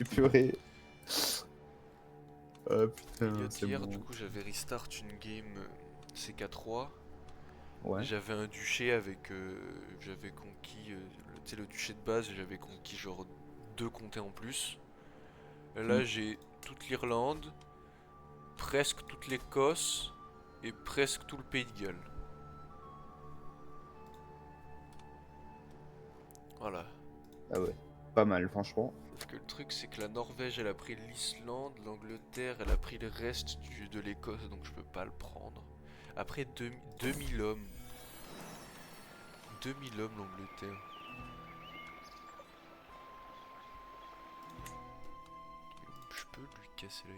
purée. Oh putain, Elliot, c'est hier, bon. du coup, j'avais restart une game CK3. Ouais. J'avais un duché avec. J'avais conquis. Tu sais, le duché de base, j'avais conquis genre 2 comtés en plus. Et Hmm. là, j'ai toute l'Irlande, presque toute l'Écosse et presque tout le Pays de Galles. Voilà. Ah ouais. Pas mal, franchement. Sauf que le truc, c'est que la Norvège, elle a pris l'Islande, l'Angleterre, elle a pris le reste de l'Écosse, donc je peux pas le prendre. Après 2000 hommes. 2000 hommes l'Angleterre. Je peux lui casser la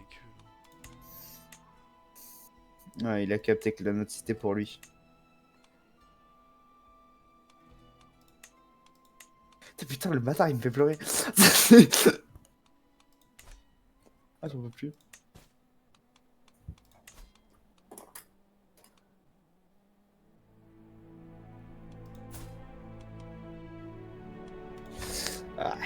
queue. Ouais, il a capté que la note c'était pour lui. Putain, le bâtard, il me fait pleurer. Ah, j'en peux plus. Ah.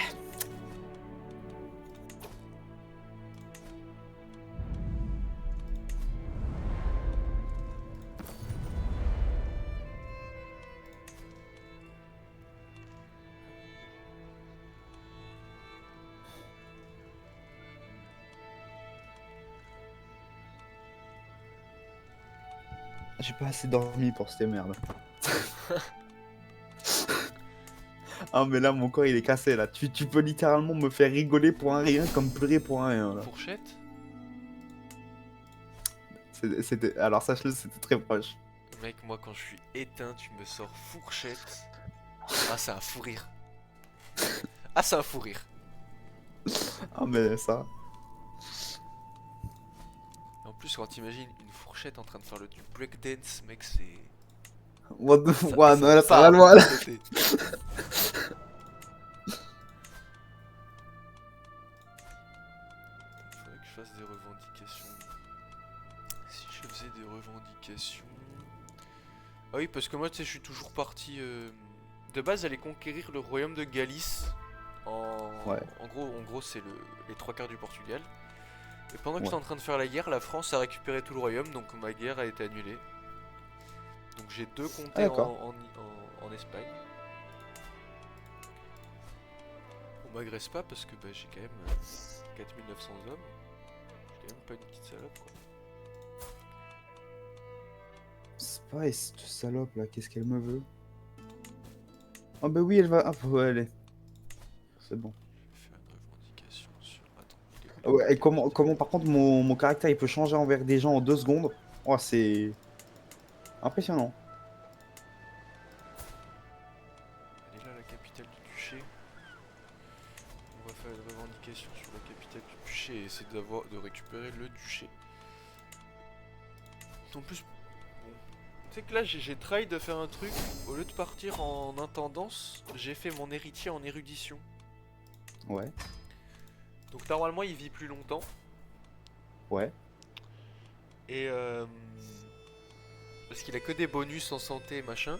J'ai pas assez dormi pour cette merde. Ah, mais là, mon corps, il est cassé, là. Tu peux littéralement me faire rigoler pour un rien comme pleurer pour un rien, là. Fourchette? C'était... Alors, sache-le, c'était très proche. Mec, moi quand je suis éteint, tu me sors fourchette. Ah, c'est un fou rire. Ah, c'est un fou rire. Ah, mais ça... En plus, quand t'imagines une fourchette en train de faire du breakdance, mec, c'est. What the... Ça, Ouais, non, ça là, ça va part de loin, tous là. côtés. Faudrait que je fasse des revendications. Si je faisais des revendications. Ah oui, parce que moi, tu sais, je suis toujours parti. De base, aller conquérir le royaume de Galice. En, Ouais, en gros, c'est les 3 quarts du Portugal. Et pendant que ouais. j'étais en train de faire la guerre, la France a récupéré tout le royaume, donc ma guerre a été annulée. Donc j'ai 2 comtés Ah, d'accord. en Espagne. On m'agresse pas parce que bah, j'ai quand même 4900 hommes. J'ai quand même pas une petite salope quoi. C'est pareil, cette salope, là. Qu'est-ce qu'elle me veut? Ah, bah oui, elle va... Ah, ouais, allez. C'est bon. Je vais faire une revendication sur. Attends, il est où Ah le ouais, et capitaine? comment par contre, mon caractère, il peut changer envers des gens en 2 secondes? Oh, c'est... impressionnant. Elle est là la capitale du duché. On va faire une revendication sur la capitale du duché et essayer de récupérer le duché. En plus, bon. Tu sais que là j'ai try de faire un truc. Au lieu de partir en intendance, j'ai fait mon héritier en érudition. Ouais, Donc normalement il vit plus longtemps. ouais. Et parce qu'il a que des bonus en santé et machin.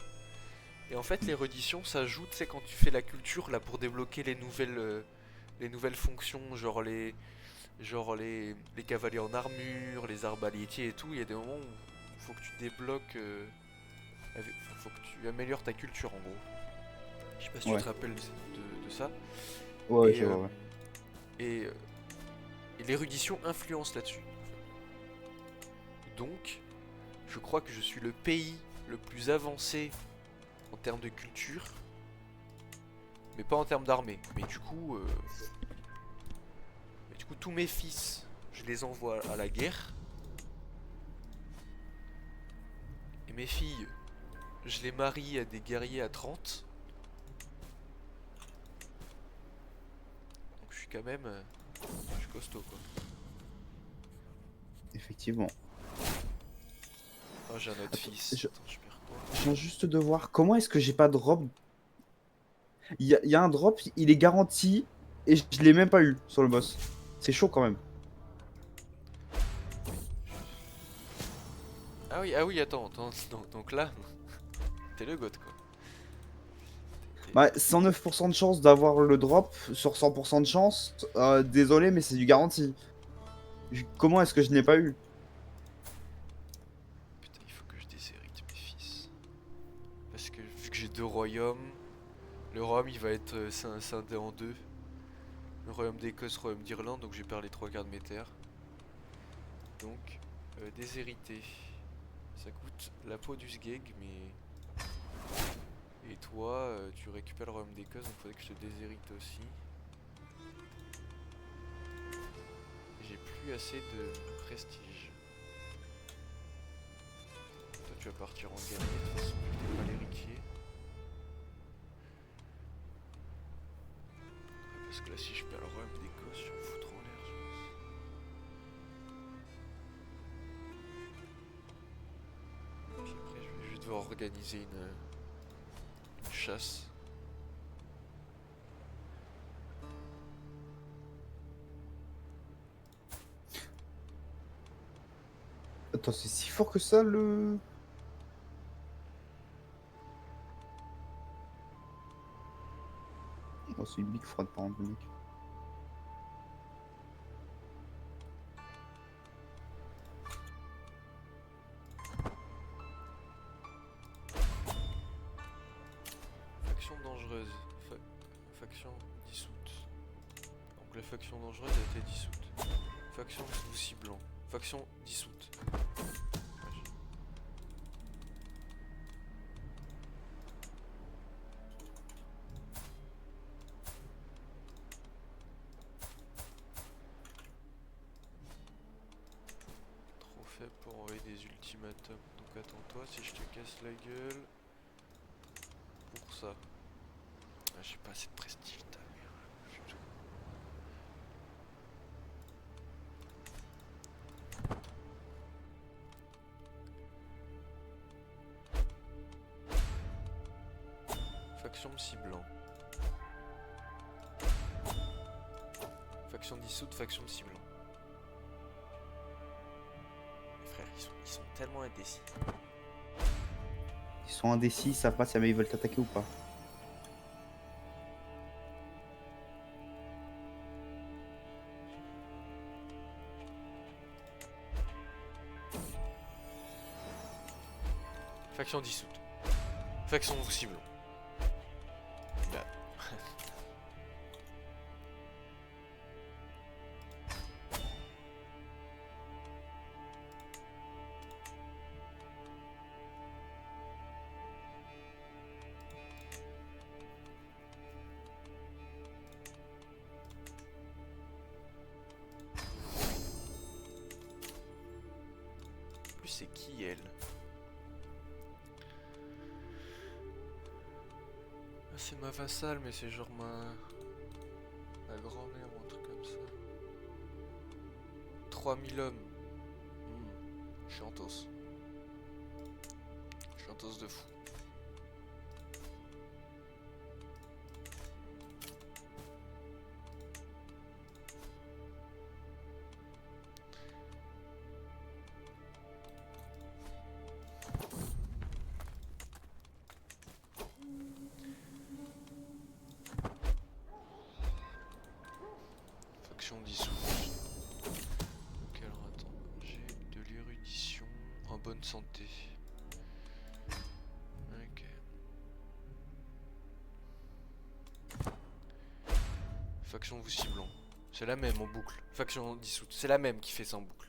Et en fait l'érudition s'ajoute, c'est quand tu fais la culture là pour débloquer les nouvelles fonctions, genre les cavaliers en armure, les arbalétiers et tout. Il y a des moments où il faut que tu débloques, faut que tu améliores ta culture en gros. Je sais pas si tu Ouais, te rappelles de ça. ouais, Et, je vois, ouais. et, euh, et l'érudition influence là-dessus. Donc, je crois que je suis le pays le plus avancé en termes de culture, mais pas en termes d'armée. Mais du coup, tous mes fils, je les envoie à la guerre. Et mes filles, je les marie à des guerriers à 30. Donc je suis quand même. Je suis costaud quoi. Effectivement. Oh, j'ai un autre Attends, fils. Attends, je perds quoi? je viens juste de voir comment est-ce que j'ai pas de drop. Il y a un drop, il est garanti et je l'ai même pas eu sur le boss. C'est chaud quand même. Ah oui, attends. Donc là, t'es le god quoi. Bah, 109% de chance d'avoir le drop sur 100% de chance. Désolé, mais c'est du garanti. Comment est-ce que je n'ai pas eu? Putain, il faut que je déshérite mes fils. Parce que vu que j'ai deux royaumes, le royaume il va être scindé en deux. Le royaume d'Écosse, royaume d'Irlande, donc je vais perdre les trois quarts de mes terres. Donc, déshérité. Ça coûte la peau du sgeg, mais... Et toi, tu récupères le royaume d'Écosse, donc faudrait que je te déshérite aussi. J'ai plus assez de prestige. Toi, tu vas partir en guerrier, de toute façon, vu que t'es pas l'héritier. Parce que là, si je perds le royaume d'Écosse, je vais me foutre en l'air, je pense. Puis après, je vais devoir organiser une chasse. Attends, c'est si fort que ça le. Oh, c'est une big froide par exemple, le mec. Faction dangereuse. Faction dissoute. Donc la faction dangereuse a été dissoute. Faction sous ciblant. Faction dissoute. Wesh. Trop faible pour envoyer des ultimatums. Donc attends-toi, si je te casse la gueule. Pour ça. Ah, j'ai pas assez de prestige, ta mère. Putain. Faction ciblant. Faction dissoute, faction ciblant. Les frères, ils sont tellement indécis. Ils sont indécis, ils savent pas si jamais ils veulent t'attaquer ou pas. Faction dissoute. Faction ciblant. Bah. En plus, c'est qui elle? Ah, c'est ma vassale, mais c'est genre ma grand-mère ou un truc comme ça. 3000 hommes. Chantos. Chantos de fou. Faction dissoute. Ok, alors attends. J'ai de l'érudition en bonne santé. Ok. Faction vous ciblant. C'est la même en boucle. Faction dissoute. C'est la même qui fait ça en boucle.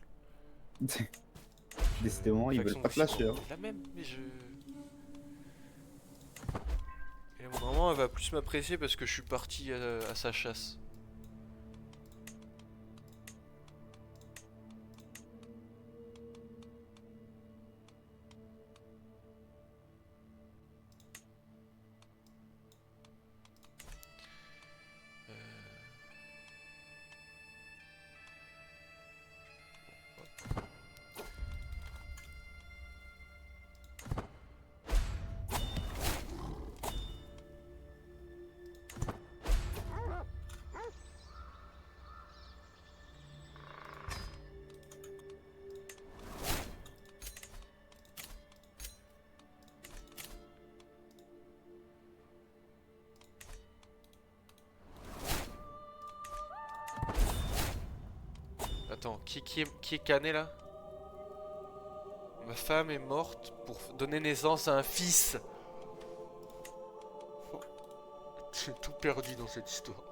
Décidément, ils veulent Faction pas vous te lâcher. ciblant. Hein. La même, mais je... Et mon maman, elle va plus m'apprécier parce que je suis parti à sa chasse. Attends, qui est cané là? Ma femme est morte pour donner naissance à un fils. Oh, j'ai tout perdu dans cette histoire.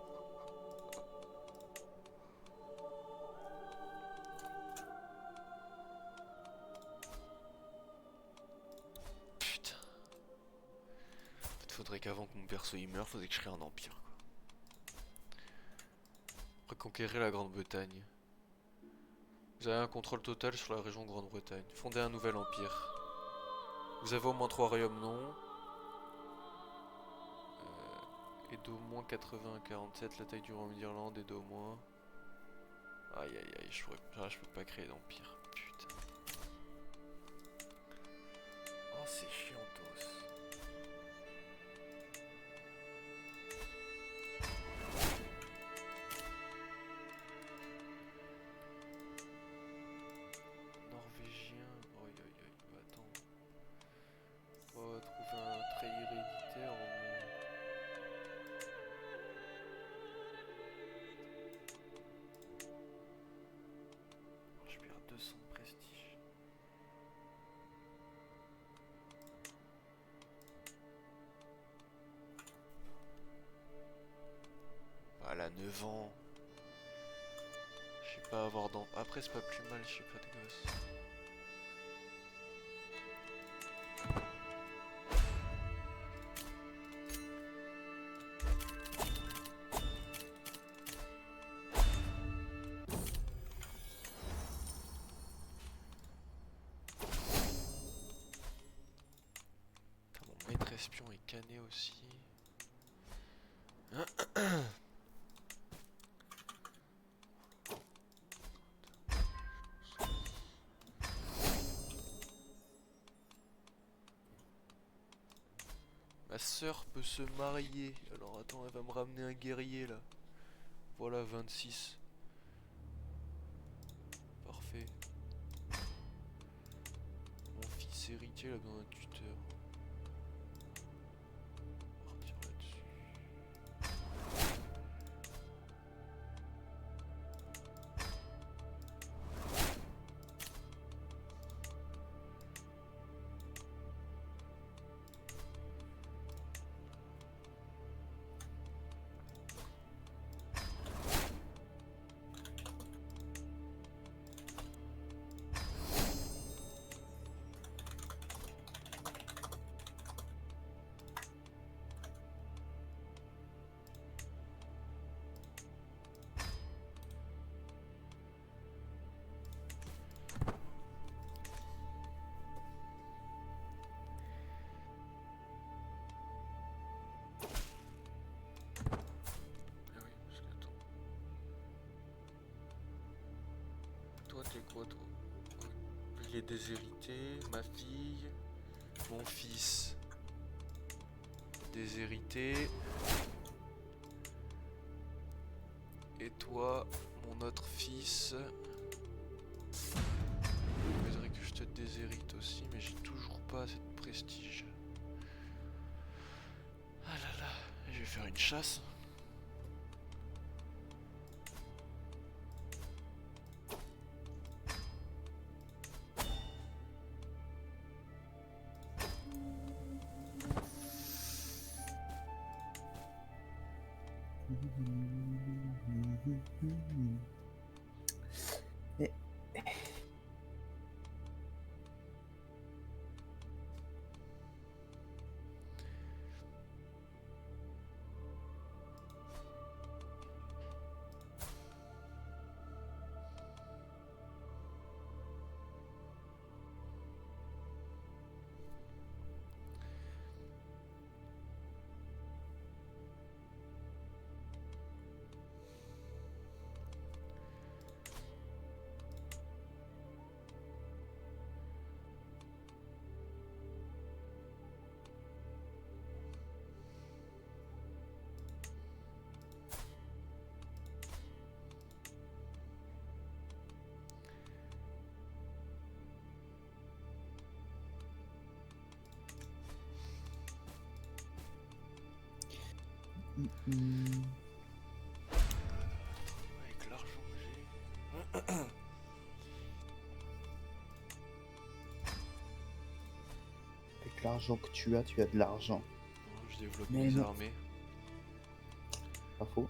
Putain. En fait, faudrait qu'avant que mon perso il meure, faudrait que je crée un empire, quoi. Reconquérir la Grande-Bretagne. Vous avez un contrôle total sur la région Grande-Bretagne. Fonder un nouvel empire. Vous avez au moins 3 royaumes non. Et d'au moins 80 à 47, la taille du royaume d'Irlande et d'au moins... Aïe aïe aïe, je peux pas créer d'empire. Putain. Oh, c'est chiantos. Norvégien. Aïe aïe aïe, bah attends. On va trouver un trait héréditaire au moins. Je perds 200 de prestige. Voilà, 9 ans. Je sais pas avoir d'enfant. Après, c'est pas plus mal, je sais pas de gosse. Putain, mon maître espion est cané aussi. Ma sœur peut se marier. Alors attends, elle va me ramener un guerrier là. Voilà, 26. Parfait. Mon fils héritier, il a besoin d'un tuteur. Partir là-dessus. Ah oui, parce que attends. Toi, t'es quoi, toi? Il est déshérité, ma fille, mon fils. Déshérité. Et toi, mon autre fils. Il faudrait que je te déshérite aussi, mais j'ai toujours pas assez de prestige. Ah là là, je vais faire une chasse. Eh, Avec l'argent que j'ai. l'argent que tu as de l'argent. Je développe Mais mes non. armées. Pas faux.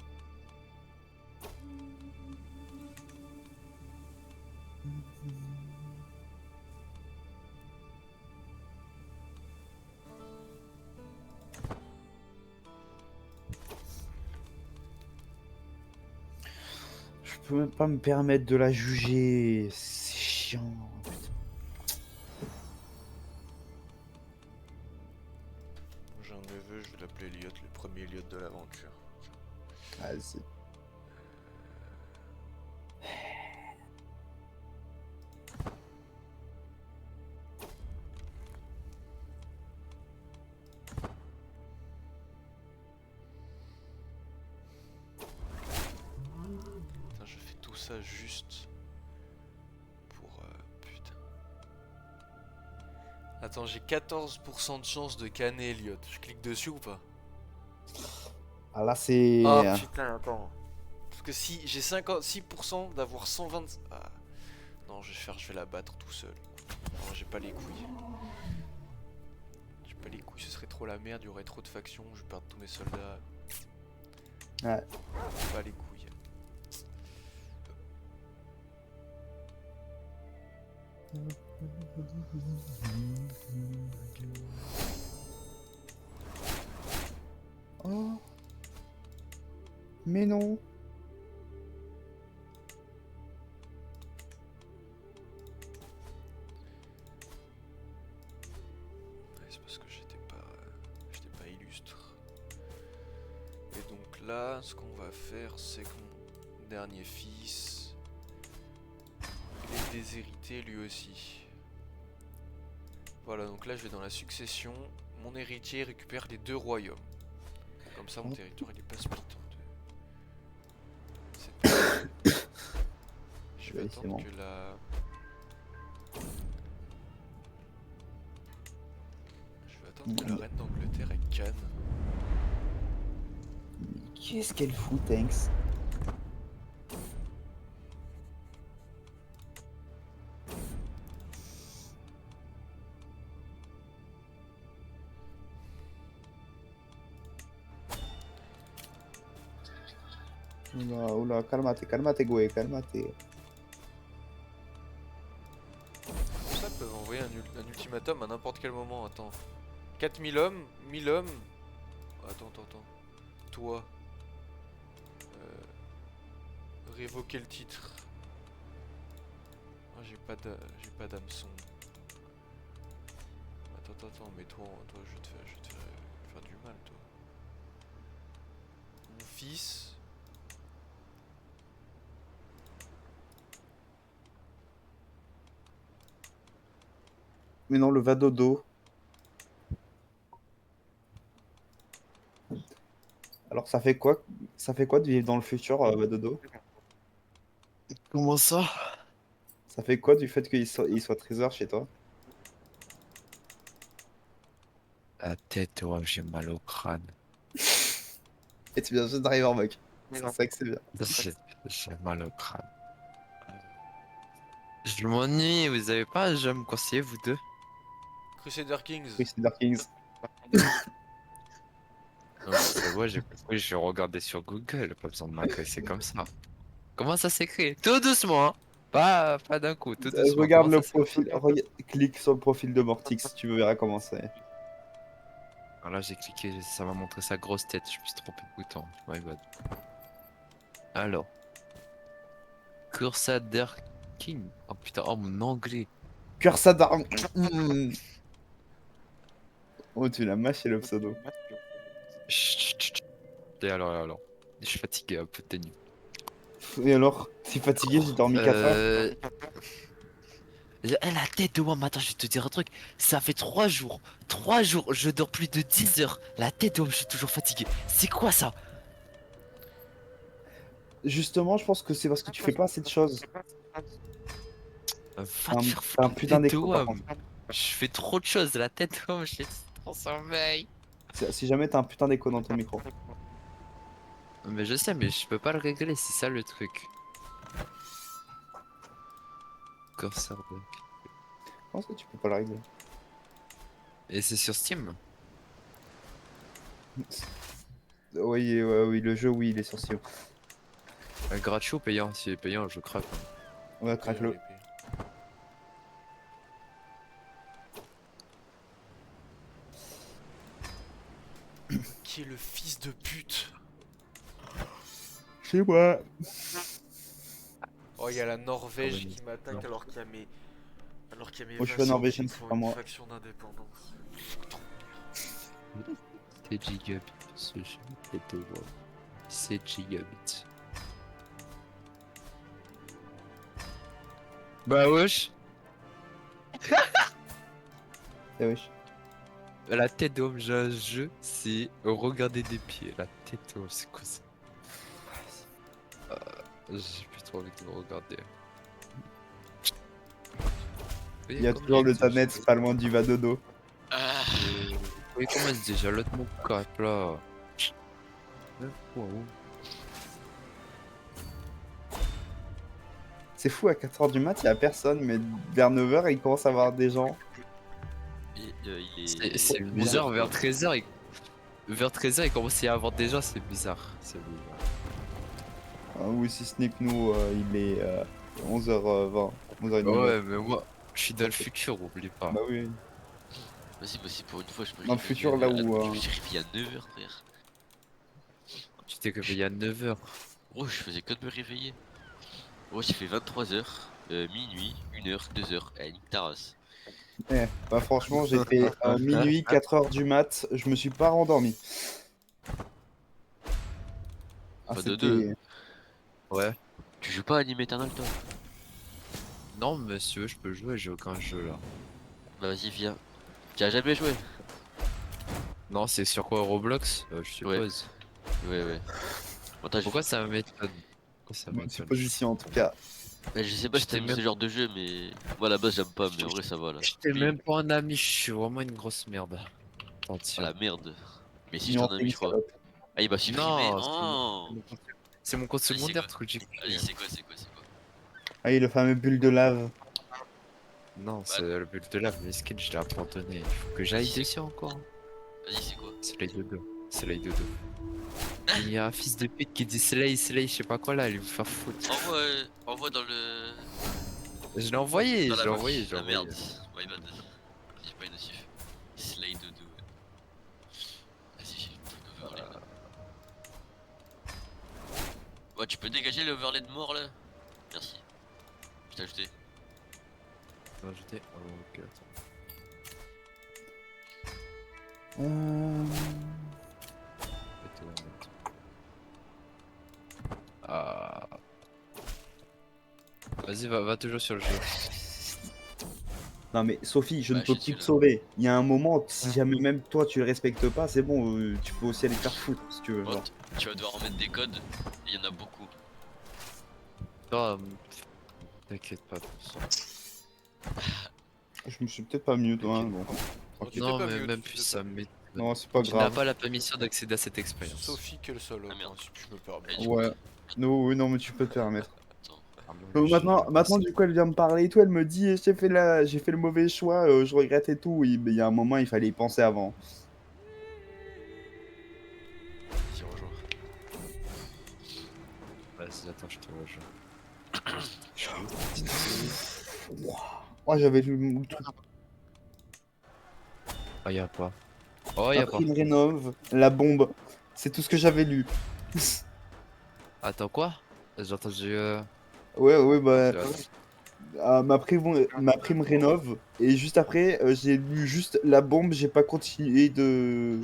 Je peux même pas me permettre de la juger. C'est chiant. Putain. J'ai un neveu, je vais l'appeler Elliot, le premier Elliot de l'aventure. Vas-y. Putain, je fais tout ça juste pour... putain. Attends, j'ai 14% de chance de canner Elliot. Je clique dessus ou pas? Ah là, c'est. Ah putain, attends. Parce que si j'ai 56% d'avoir 120... Ah. Non, je vais la battre tout seul. Non, j'ai pas les couilles. J'ai pas les couilles, ce serait trop la merde, il y aurait trop de factions, je vais perdre tous mes soldats. Ouais. Pas les couilles. Oh. Mais non. Ouais, c'est parce que j'étais pas illustre. Et donc là, ce qu'on va faire, c'est que mon dernier fils, il est déshérité lui aussi. Voilà, donc là je vais dans la succession. Mon héritier récupère les 2 royaumes. Comme ça, mon territoire il est pas split en deux. Je vais Ouais, c'est attendre bon. que la... Je vais attendre que la reine d'Angleterre ait canne. Qu'est-ce qu'elle fout, Tanks? Oula, oula, calmate, Goué, calmate. Ça peuvent envoyer un ultimatum à n'importe quel moment. Attends. 4000 hommes, 1000 hommes. Attends. Toi. Révoquer le titre. Ah, j'ai pas d'hameçon. Attends, mais toi, je vais te faire du mal, toi. Mon fils. Mais non, le Vadodo. Alors, ça fait quoi? Ça fait quoi de vivre dans le futur, Vadodo? Comment ça? Ça fait quoi du fait il soit trésor chez toi? La tête, ouais, j'ai mal au crâne. Et tu viens juste d'arriver en mec. C'est ça que c'est bien. J'ai j'ai mal au crâne. Je m'ennuie, vous avez pas un jeu à me conseiller, vous deux? Crusader Kings. Oui, c'est Dark Kings. Non, mais c'est vrai, j'ai compris, je regardais sur Google, pas besoin de m'agresser comme ça. Comment ça s'écrit? Tout doucement, hein? Pas d'un coup, tout doucement. Regarde Comment le ça s'écrit? profil. Clique sur le profil de Mortix, tu verras comment c'est. Alors là, j'ai cliqué, ça m'a montré sa grosse tête, je me suis trompé de bouton. My bad. Alors, Crusader King. Oh putain, oh mon anglais. Cursa d'armes. Oh, tu l'as mâché le pseudo. Chut, chut, chut. Et alors. Je suis fatigué, un peu de tenue. Et alors, si fatigué, j'ai dormi 4 heures. La tête de Wam, attends, je vais te dire un truc. Ça fait 3 jours. 3 jours, je dors plus de 10 heures. La tête de Wam, je suis toujours fatigué. C'est quoi ça? Justement, je pense que c'est parce que tu fais pas assez de choses. Va te faire T'as foutre un la putain tête de d'écho par Wam. contre. Je fais trop de choses. La tête de Wam, je suis en sommeil. Si jamais t'as un putain d'écho dans ton micro. Mais je sais, mais je peux pas le régler, c'est ça le truc. Corsair Black. Comment est-ce que tu peux pas le régler? Et c'est sur Steam? Oui, ouais, oui, le jeu, oui, il est sur Steam. Gratuit ou payant? Si est payant, je craque. Ouais, craque-le. Qui est le fils de pute? Chez moi. Oh, il y a la Norvège Ah ouais, qui m'attaque non. alors qu'il y a mes Moi, je suis pas vassaux qui norvégienne, me c'est font pas une moi. faction d'indépendance. C'est gigabit, ce jeu est de voir. C'est gigabit. Bah wesh, Eh wesh. la tête d'homme, j'ai un jeu, c'est regarder des pieds. La tête d'homme, c'est quoi ça? J'ai plus trop envie de le regarder. Il y a toujours le Tanet pas loin du Vadodo. Ah, Oui, comment c'est déjà l'autre mon cap là? Wow. C'est fou, à 4h du mat, il y a personne, mais vers 9h, il commence à avoir des gens. C'est bizarre, vers 13h, vers 13h, il commençait à avoir des gens, c'est bizarre. C'est bizarre. Ah, ou si ce n'est que nous, il est 11h20, 11h30. Ouais, mais moi, je suis dans le futur, oublie pas. Bah oui. Vas-y, vas-y, pour une fois, je me Dans le réveille, futur, là où, Je me suis réveillé à 9h, frère. Tu t'es réveillé à 9h. Oh, je faisais que de me réveiller. Oh, j'ai fait 23h, minuit, 1h, 2h. Eh, nique ta race. Bah franchement, j'ai fait minuit, 4h du mat, je me suis pas rendormi. Ah, Pas de c'était... deux. Ouais. Tu joues pas à Anime Eternal, toi? Non, monsieur, je peux jouer, j'ai aucun jeu là. Bah, vas-y, viens. Tu as jamais joué? Non, c'est sur quoi, Roblox? Je suppose. Ouais, ouais. Bon, attends, Pourquoi ça m'étonne? Pourquoi ça Bonne m'étonne? supposition en tout cas. je sais pas si J'étais t'aimes même- ce genre de jeu, mais moi à la base j'aime pas, mais en vrai ça va là. J'étais Oui. même pas un ami, je suis vraiment une grosse merde. Oh Attention. la merde. Mais si je Non, t'en ai c'est mis, une je crois. salope. Ah, il va supprimer. Non, Oh. c'est mon compte Vas-y, c'est secondaire, quoi? truc. Vas-y, c'est quoi, c'est quoi, c'est quoi? Ah oui, le fameux bulle de lave. Non, c'est le but de lave, mais skin, je l'ai abandonné. Il faut que j'aille Vas-y. dessus encore. Vas-y, c'est quoi? Slay de 2. Slay de 2. Il y a un fils de pute qui dit Slay, Slay, je sais pas quoi là, il va me faire foutre. Envoie dans le. Je l'ai envoyé, Dans je la l'ai box. envoyé, je l'ai Ah envoyé. merde. My bad. J'ai pas une notif. Slay de 2. Vas-y, j'ai une toute overlay. Ouais, tu peux dégager l'overlay de mort là? Merci. Je t'ai ajouté. Je vais ajouter. Oh, ok, attends. Mettez où, mettez. Ah. Vas-y, va toujours sur le jeu. Non mais Sophie, je ne Bah, peux je plus suis te dessus, sauver. Il y a un moment, si jamais même toi tu le respectes pas, c'est bon, tu peux aussi aller te faire foutre si tu veux. là. Genre. Tu vas devoir remettre des codes. Il y en a beaucoup. Non, t'inquiète pas pour ça. Je me suis peut-être pas mieux toi. Hein, bon. T'étais Non, pas mais mieux, même tu plus t'étais ça pas mieux. m'étonne. Non, c'est pas Tu n'as grave. pas la permission d'accéder à cette expérience. Sophie qui est le seul, Ah, merde. si je me permets. Ouais. Non, oui, non, mais tu peux te permettre. Attends. Ah, moi, Donc je maintenant, vais maintenant, passer. du coup, elle vient me parler et tout. Elle me dit, j'ai fait le mauvais choix, je regrette et tout. Oui, mais il y a un moment, il fallait y penser avant. Vas-y, rejoins. Vas-y, attends, je te rejoins. Moi, j'avais lu le truc. Oh, y'a pas. Oh, y'a pas. Après, il rénove, la bombe. C'est tout ce que j'avais lu. Attends, quoi? J'ai entendu. Ouais, ouais, bah. j'ai- Ma prime rénove. Et juste après, j'ai lu juste la bombe. J'ai pas continué de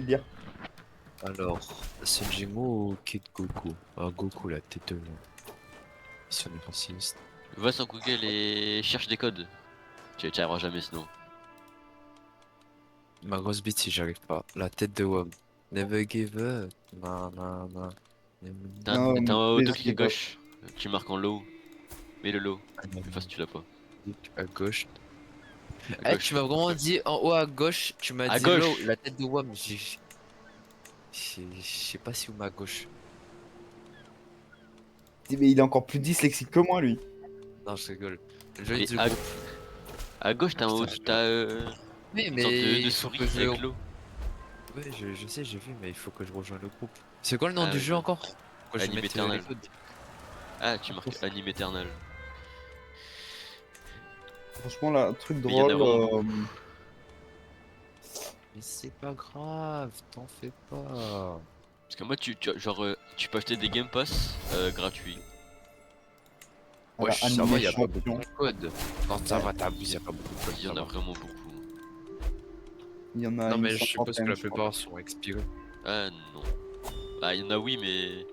lire. Alors, Senjingo ou Kid Goku? Ah, Goku, la tête de lion. Mission défensiste. Va sur Google et cherche des codes. Tu n'y arriveras jamais sinon. Ma grosse bite si j'arrive pas. La tête de Wom. Never give up. Non, non, non. Non, T'as un mais auto-clic à gauche. Tu marques en low. Mets le low. À Enfin, si tu l'as pas. gauche. À Eh, gauche. tu m'as vraiment dit en haut à gauche. Tu m'as À dit gauche. low, la tête de Wom. Je sais pas si où ma gauche. Mais il est encore plus dyslexique que moi, lui. Non, je rigole. Je Et dis à gauche, t'as un Putain, auto. T'as Oui, Une mais sorte de il faut souris que je... avec l'eau. Ouais, je sais, j'ai vu, mais il faut que je rejoigne le groupe. C'est quoi le nom Ah du oui, jeu encore? Pourquoi je Anime mette les Eternal. codes? Ah, tu marques Anime Eternal. Franchement, là, truc Mais il y en a drôle. vraiment beaucoup. Mais c'est pas grave, t'en fais pas. Parce que moi, genre, tu peux acheter des Game Pass gratuits. Voilà, Wesh, ça va, animé y a pas beaucoup champion. de codes. Non, ça Ouais. va, t'abuses, y a pas beaucoup de codes. Il y en ça a va. vraiment beaucoup. Il y en a Non, une mais je suppose que cinquantaine, la je crois. plupart sont expirés. Ah non. Ah, il y en a oui, mais.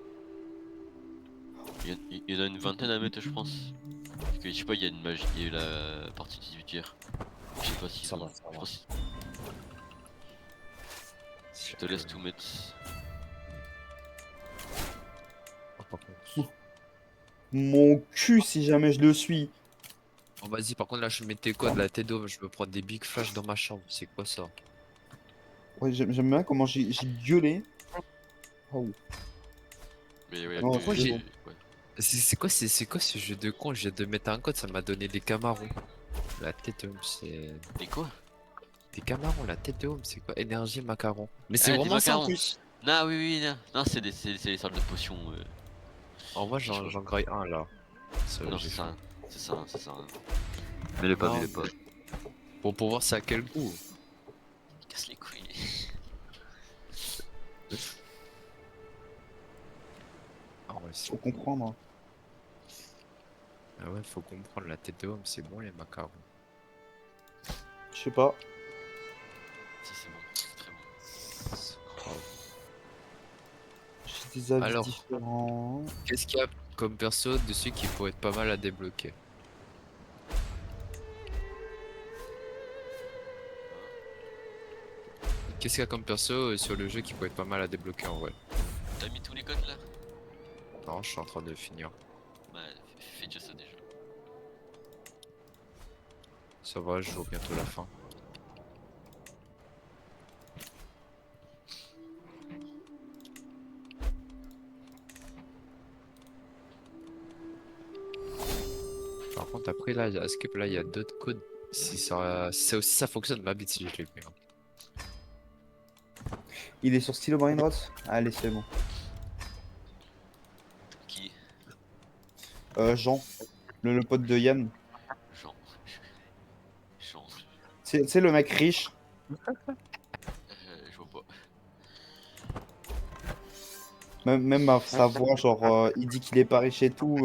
Il y en a une vingtaine à mettre, je pense. Parce que je sais pas, il y a une magie, il y a eu la partie 18 hier. Je sais pas s'ils Ça ont. va, ça Je va. pense. Je te laisse tout mettre. Oh, par contre. Mon cul, si jamais je le suis. Oh, vas-y, par contre, là, je mets tes codes, la tête d'homme, je me prends des big flash dans ma chambre. C'est quoi ça? Ouais, j'aime bien comment j'ai gueulé. Oh. Mais ouais, Non, Pourquoi c'est j'ai. bon. ouais. C'est quoi ce jeu de con? Je viens de mettre un code, ça m'a donné des camarons. La tête d'homme, c'est. Et quoi? Des camarons, la tête de homme, c'est quoi? Énergie macaron. Mais c'est Ah, des vraiment ça en macarons. plus. Non, oui, oui, non. Non, c'est les sortes de potions. En vrai, Je vois. j'en graille un là. Ça, Non, j'ai c'est faim. ça. C'est ça, c'est ça. Mais les pas, Non, mais les pas. Pour voir c'est à quel goût. Casse les couilles. Ah ouais, Faut comprendre. ah ouais, faut comprendre, la tête de homme, c'est bon les macarons. Je sais pas. Si, c'est bon. C'est très bon. C'est grave. J'ai des avis Alors. différents. Qu'est-ce qu'il y a comme perso dessus qui pourrait être pas mal à débloquer? Qu'est-ce qu'il y a comme perso sur le jeu qui pourrait être pas mal à débloquer en vrai? T'as mis tous les codes là? Non, je suis en train de finir. Bah, fais déjà ça déjà. Ça va, je joue bientôt la fin. Par contre, après là, à Skip, là, il y a d'autres codes. Si ça aussi ça fonctionne, ma bite si je l'ai pris. Hein. Il est sur Stylo Brain Rot. Allez, c'est bon. Qui? Jean, le pote de Yann. Jean. Jean. C'est le mec riche. Je vois pas. Même sa voix, genre, il dit qu'il est pas riche et tout.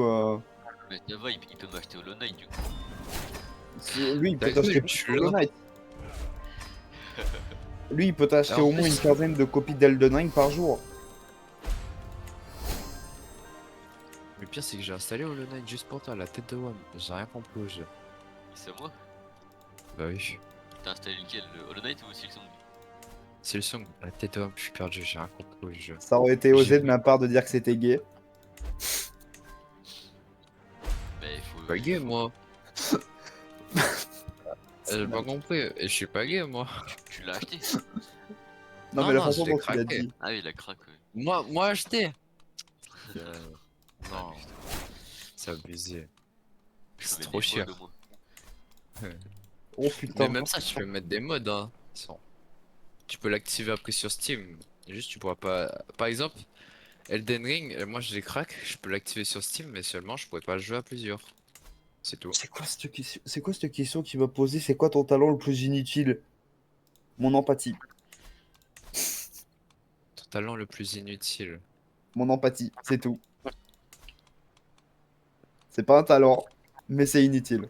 Mais ça va, il peut m'acheter Hollow Knight du coup. Lui, il peut D'accord, t'acheter je suis Hollow là. Knight. Lui, il peut t'acheter Alors, au moins une quinzaine de copies d'Elden Ring par jour. Le pire, c'est que j'ai installé Hollow Knight juste pour toi, la tête de Wam. J'ai rien compris au jeu. C'est à moi? Bah oui. T'as installé lequel? Le Hollow Knight ou Silksong? C'est le son, la tête de Wam, je suis perdu, j'ai rien compris au jeu. Ça aurait été osé de ma part de dire que c'était gay. Bah, il faut. Pas gay, moi. J'ai pas compris, et je suis pas gay, moi. Tu l'as acheté? Non, Non, mais la non, façon je l'ai dont tu l'as craqué. dit. Ah oui, la craque, ouais. Moi acheté. Non, Ah, putain. c'est abusé. Je C'est mets trop des cher. mods, au moins. Oh Mais putain. même ça, tu peux mettre des mods, hein. Tu peux l'activer après sur Steam. Juste, tu pourras pas. Par exemple, Elden Ring, moi je les craque, je peux l'activer sur Steam, mais seulement je pourrais pas le jouer à plusieurs. C'est tout. C'est quoi cette question qui va poser? C'est quoi ton talent le plus inutile? Mon empathie. Ton talent le plus inutile. Mon empathie, c'est tout. C'est pas un talent, mais c'est inutile.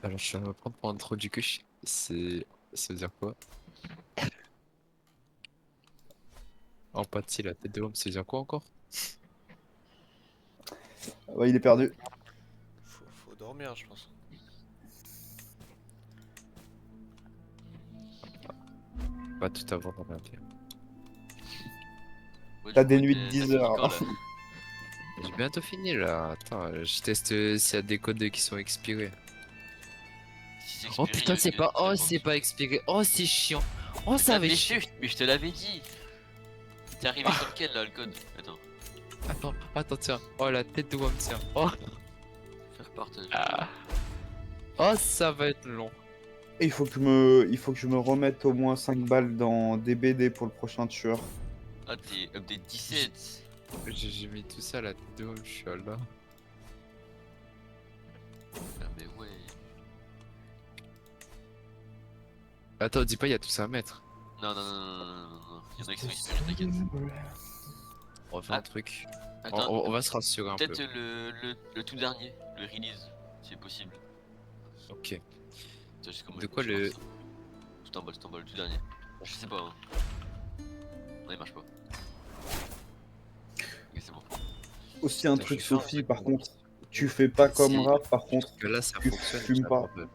Alors, je suis en train de me prendre pour un trou du cul. C'est. Ça veut dire quoi? Empathie, la tête de l'homme, ça veut dire quoi encore? Ouais, il est perdu. Faut dormir, je pense. Pas tout avoir dans la vie. Ouais, T'as du des coup, nuits de t'as 10 fini heures. quand, là? J'ai bientôt fini là. Attends, je teste s'il y a des codes qui sont expirés. Si c'est Oh expiré, putain, c'est il y a pas. des Oh, trucs c'est pas expiré. Oh, c'est chiant. Oh, ça Ah, avait mais chiant. je te l'avais dit! T'es arrivé sur lequel là, le code? Attends, Attends, tiens. Oh, la tête de Wam, tiens. Oh, faire partager. oh, ça va être long. Et il faut que je me remette au moins 5 balles dans DBD pour le prochain tueur. Ah, t'es update 17. J'ai mis tout ça là-dedans, je suis là. Ah, mais ouais. Attends, dis pas, il y a tout ça à mettre. Non, non, non, non, non, non, non. Il y en a qui sont ici, t'inquiète. On va faire Ah, un truc. Attends, On va se rassurer un peu. peut-être le tout dernier, le release, si possible. Ok. Attends, juste comment De quoi je le- pense. Tout en bas, le tout dernier. Je sais pas. Hein. Non, il marche pas. Ok, c'est bon. Aussi un Putain, truc je vais faire un Sophie truc par pour- contre, tu fais pas comme Si. rap par contre. Jusque là ça tu fonctionne. fumes je pas. l'abandonne.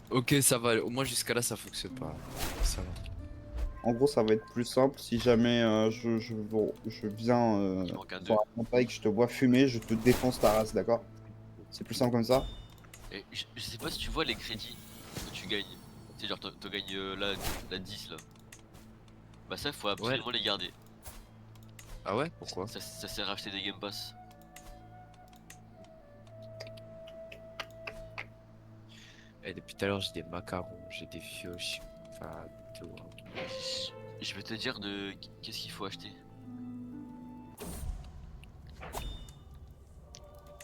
Ok, ça va. Au moins jusqu'à là ça fonctionne pas. Ça va. En gros ça va être plus simple si jamais je viens Il manque un 2. sur un contact et que je te vois fumer, je te défonce ta race, d'accord? C'est plus simple comme ça? Et je sais pas si tu vois les crédits que tu gagnes. Tu sais, genre, t'as gagné la 10 là. Bah, ça, faut absolument les garder. Ah ouais? Pourquoi? Ça sert à acheter des Game Pass. Eh, depuis tout à l'heure j'ai des macarons, j'ai des fioches. Enfin, tout. Hein. Je vais te dire de qu'est-ce qu'il faut acheter.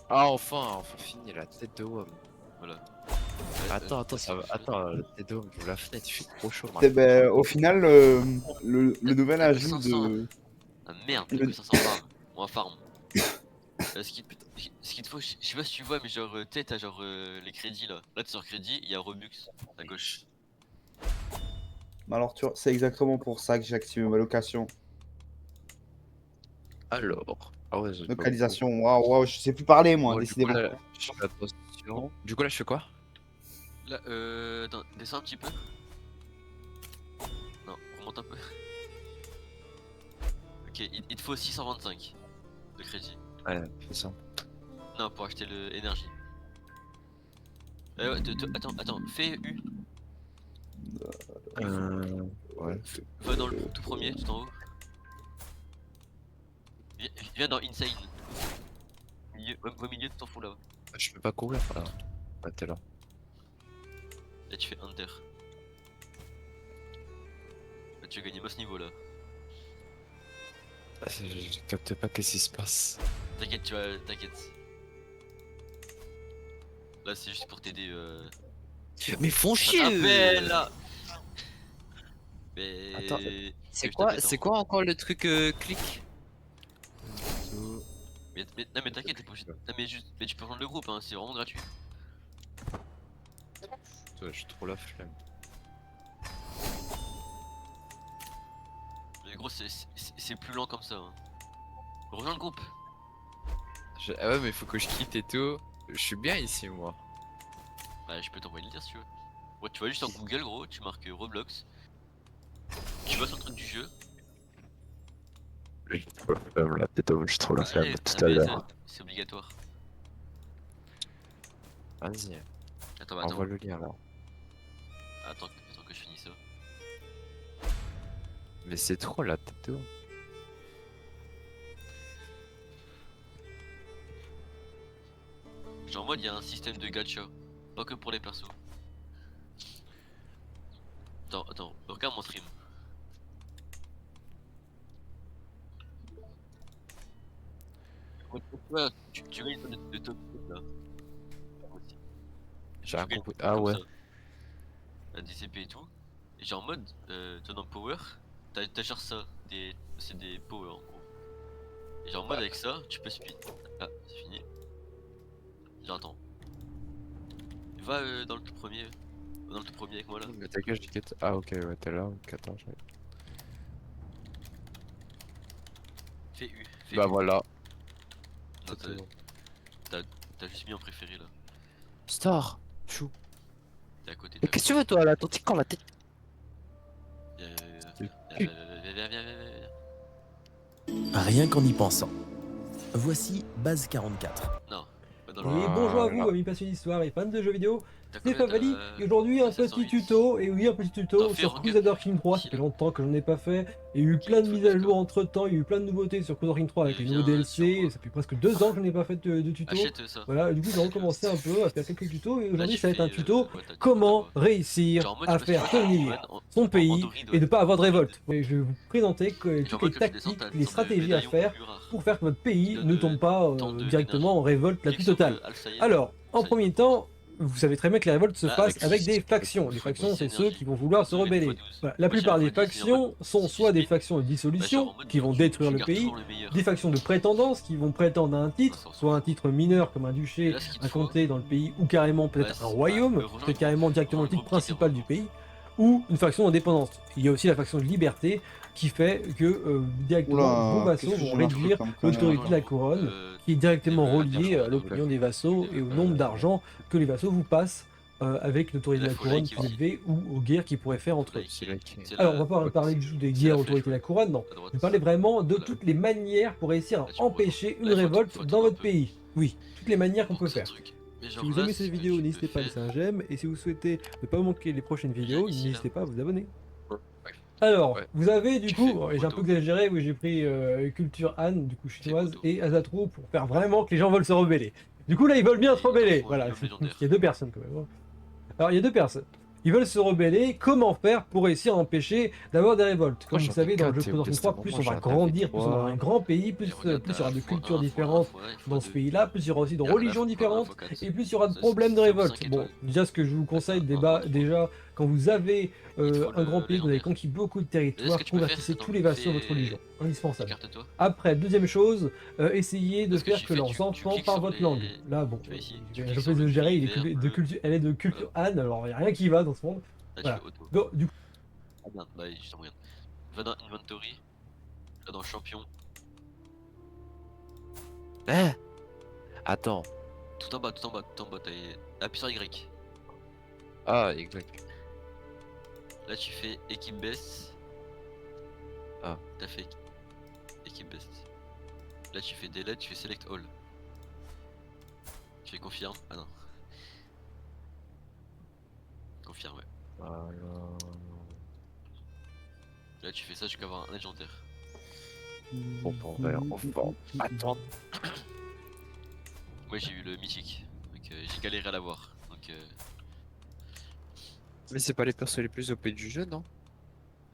Ah enfin fini la tête de homme. Voilà. Attends, ça va. Attends, la tête de homme, j'ouvre la fenêtre, il fait trop chaud. Eh ben, au final, le nouvel Y'a que ajout 500. de. Ah merde, y'a Le- que 500 farm. On va farm. Ce qu'il te faut, je sais pas si tu vois, mais genre, tu sais, t'as genre les crédits là. Là, tu sors crédit, il y a Robux à gauche. Alors, tu vois, c'est exactement pour ça que j'ai activé ma location. Alors. Ah ouais, j'ai pas Localisation, waouh, waouh, je sais plus parler moi, Bon, du coup, décidément. là, je fais attention. Du coup, là, je fais quoi? Là, attends, descends un petit peu. Non, remonte un peu. Ok, il te faut 625 de crédit. Ouais, fais ça. Non, pour acheter le énergie. Ouais, attends, fais U. Ouais. Va dans le tout premier, tout en haut. Viens dans Insane. Au milieu, tu t'en fous là. Je peux pas courir là. Ah, t'es là. Là, tu fais Enter. Là, tu vas gagner ce niveau là. Ah, je capte pas qu'est-ce qui se passe. T'inquiète, t'inquiète. Là, c'est juste pour t'aider. Mais font Ça chier! t'appelle là. Mais. Attends, que C'est je quoi, t'appelle, c'est attends. quoi encore le truc clic? Non, mais t'inquiète, t'es pas obligé. Non, mais tu peux rejoindre le groupe, hein, c'est vraiment gratuit. Ouais, je suis trop la flemme. Mais gros, c'est plus lent comme ça. Hein. Rejoins le groupe. Ah ouais, mais faut que je quitte et tout. Je suis bien ici, moi. Bah, je peux t'envoyer le lien si tu veux. Ouais, tu vas juste en Google, gros, tu marques Roblox. Tu vas sur le truc du jeu. Je suis trop la flemme, là. Peut-être je suis trop la flemme Allez, tout à l'heure. c'est obligatoire. Vas-y, Attends, bah, envoie le lien là. attends que je finisse ça. Mais c'est trop la tête de haut. Genre, en mode, il y a un système de gacha. Pas que pour les persos. Attends, regarde mon stream. Ouais, tu gagnes de top là. J'ai Tu rien gagnes compris. comme Ah ouais. ça. Un DCP et tout. Et genre en mode, toi dans Power, t'as genre ça, c'est des Power en gros. Et genre en mode avec ça, tu peux speed. Ah, c'est fini. Genre attends. Va dans le tout premier. Dans le tout premier avec moi là. Mais t'inquiète, je quitte. Ah ok, ouais, t'es là. Ok, attends, Fais U. Fais Bah U. voilà. Non, Tête de haut. t'as juste mis en préféré là. Star. Chou. T'es à côté. Mais qu'est-ce que tu veux toi là? Ton petit camp la tête. Viens. Rien qu'en y pensant. Voici Base 44. Non, pas dans le Et bonjour à Voilà. vous, amis passionnés d'histoire et fans de jeux vidéo. T'as C'est combien, Favali, t'as- et aujourd'hui un t'as petit 708. tuto, et oui un petit tuto T'en fais, sur Rocket Crusader King 3, ça Si, fait là. longtemps que je n'en ai pas fait, il y a eu Qui plein de te mises faut à des jour scores. entre temps, il y a eu plein de nouveautés sur Crusader King 3 avec les nouveaux Viens DLC, sur moi. ça fait presque 2 ans que je n'ai pas fait de tuto, Achète ça. voilà, et du coup j'ai Achète-le. recommencé un peu à faire quelques tutos, et Là, aujourd'hui tu ça va être un fais, tuto ouais, t'as dit comment n'importe quoi. réussir Genre en mode, à je sais pas si faire tu vois, tenir en son pays Android, et ouais. de pas avoir de Android. révolte. Et je vais vous présenter Et toutes genre, les moi, quand tu descends, tactiques, t'as les une sorte de stratégies à médaillon faire plus rare. pour faire que votre pays donne, ne tombe pas tant directement en révolte la Clique plus sur totale. Al Sayed. Alors, en Ça y est. premier temps, vous savez très bien que les révoltes se Là, passent avec des avec factions. Les fois factions, 10 c'est ceux énergie, qui vont vouloir se fois 12, rebeller. fois 12. Voilà. La Moi, j'ai plupart la des fois 10, et en factions mode, sont si soit tu des spin, factions de bah, genre dissolution, en mode, qui vont tu détruire le gardes pays, toujours le meilleur. des factions de prétendance, qui vont prétendre à un Ouais, titre, ça, on s'en soit un fout. titre mineur comme un Et duché, là, ce qu'il te un faut, comté dans le pays, ou carrément peut-être c'est- un royaume, rejoindre peut-être carrément directement le rejoindre titre groupe qui principal te du rejoint. pays, ou une faction d'indépendance. Il y a aussi la faction de liberté, qui fait que directement vos Oula, vassaux qu'est-ce que vont j'ai marqué réduire comme l'autorité connerie? de la couronne, qui est directement reliée à Alberto, l'opinion des vassaux et au nombre d'argent que les vassaux vous passent avec l'autorité de Là, la faut couronne liker plus aussi. élevée ou aux guerres qu'ils pourraient faire entre eux. C'est là qui- C'est Alors, on la- va pas Ouais, parler du tout des c'est guerres la autorité flèche, de la ouais. couronne, non. à droite. Je parlais vraiment de Voilà. toutes les manières pour réussir Là, à tu vois, empêcher une là, il faut révolte attendre dans un votre peu. pays. Oui, toutes les manières qu'on Pour peut que ce faire. truc. Mais Si genre vous là, aimez ce cette que vidéo, tu n'hésitez peux pas à laisser faire- un j'aime, et si vous souhaitez ne pas manquer les prochaines vidéos, ici, là. n'hésitez pas à vous abonner. Ouais. Alors, Ouais. vous avez du Tu coup, fais j'ai un peu auto. exagéré, oui j'ai pris Culture Han, du coup chinoise, auto. et Azatro pour faire vraiment que les gens veulent se rebeller. Du coup là ils veulent bien Et se rebeller, ils t'en font un voilà, minimum légendaire. il y a deux personnes quand même. Hein. Alors il y a deux personnes. Ils veulent se rebeller, comment faire pour réussir à empêcher d'avoir des révoltes? Comme Moi, vous j'en ai savez, dans le jeu quatre, et au Crusader King 3, Testament, plus moi, on va j'en avais grandir, plus on aura trois. un grand pays, Et plus regarde, il y aura t'as de fois cultures un, différentes fois un, fois dans ce deux. pays-là, plus il y aura aussi de Regarde, là, religions fois un, différentes, fois quatre. et plus il y aura de Ça, problèmes de c'est révolte. 5 Bon, étoiles. déjà ce que je vous conseille ça, un, trois. déjà, quand vous avez Il te faut un grand le pays, que vous avez légendaire. conquis beaucoup de Est-ce territoires, que tu peux faire convertissez Attends, tous les vassaux à fais- votre religion, indispensable. Écarte-toi. Après, deuxième chose, essayez de Parce que faire tu que fais- leurs tu enfants cliques parlent sur votre les- langue. Là, bon, tu vas ici, tu je cliques peux sur le exagérer, gris, vert, bleu. elle est de culture Han, alors il n'y a rien qui va dans ce monde. Là, tu Voilà. fais auto. Donc, du coup, Ah merde, bah, je t'en regarde. Va dans Inventory. Là, dans Champion. Hein? Attends. Tout en bas, tout en bas, tout en bas. Appuie sur Y. Ah, exact. Là, tu fais équipe best. Ah. T'as fait équipe best. Là, tu fais delete, tu fais select all. Tu fais confirme. Ah non. Confirme, ouais. Là, tu fais ça jusqu'à avoir un légendaire. Bon, on va attendre. Moi, j'ai eu le mythique. Donc, j'ai galéré à l'avoir. Donc, Mais c'est pas les persos les plus OP du jeu, non?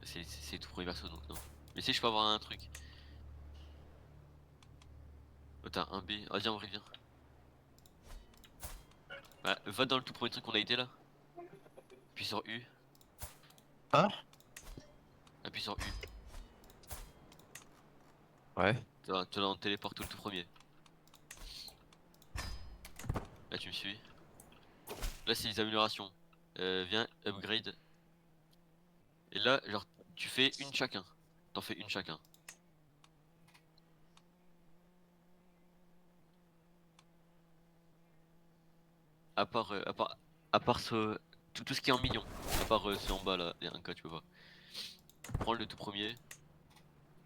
c'est tout premier perso, donc non. Mais si je peux avoir un truc. Oh, t'as un B. Ah, viens, on revient. Bah, va dans le tout premier truc qu'on a été là. Appuie sur U. Hein? Appuie sur U. Ouais. Tu l'as en téléporte tout le tout premier. Là, tu me suis. Là, c'est les améliorations. Viens, upgrade. Et là, genre, tu fais une chacun. T'en fais une chacun. À part ce, tout ce qui est en million. À part c'est en bas là, il y a un cas, tu peux pas. Prends le tout premier.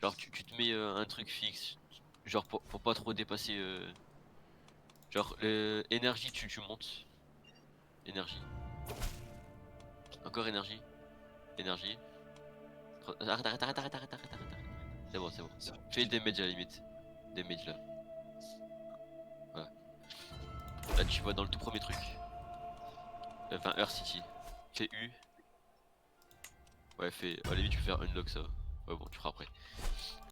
Genre, tu te mets un truc fixe. Genre, pour pas trop dépasser. Genre, énergie, tu montes. Énergie. Encore énergie. Énergie. Arrête. C'est bon, c'est bon. Fais le damage à la limite. Damage là. Voilà. Là, tu vas dans le tout premier truc. Enfin, Earth City. Fais U. Ouais, fais. À la limite, tu peux faire unlock ça. Ouais, bon, tu feras après.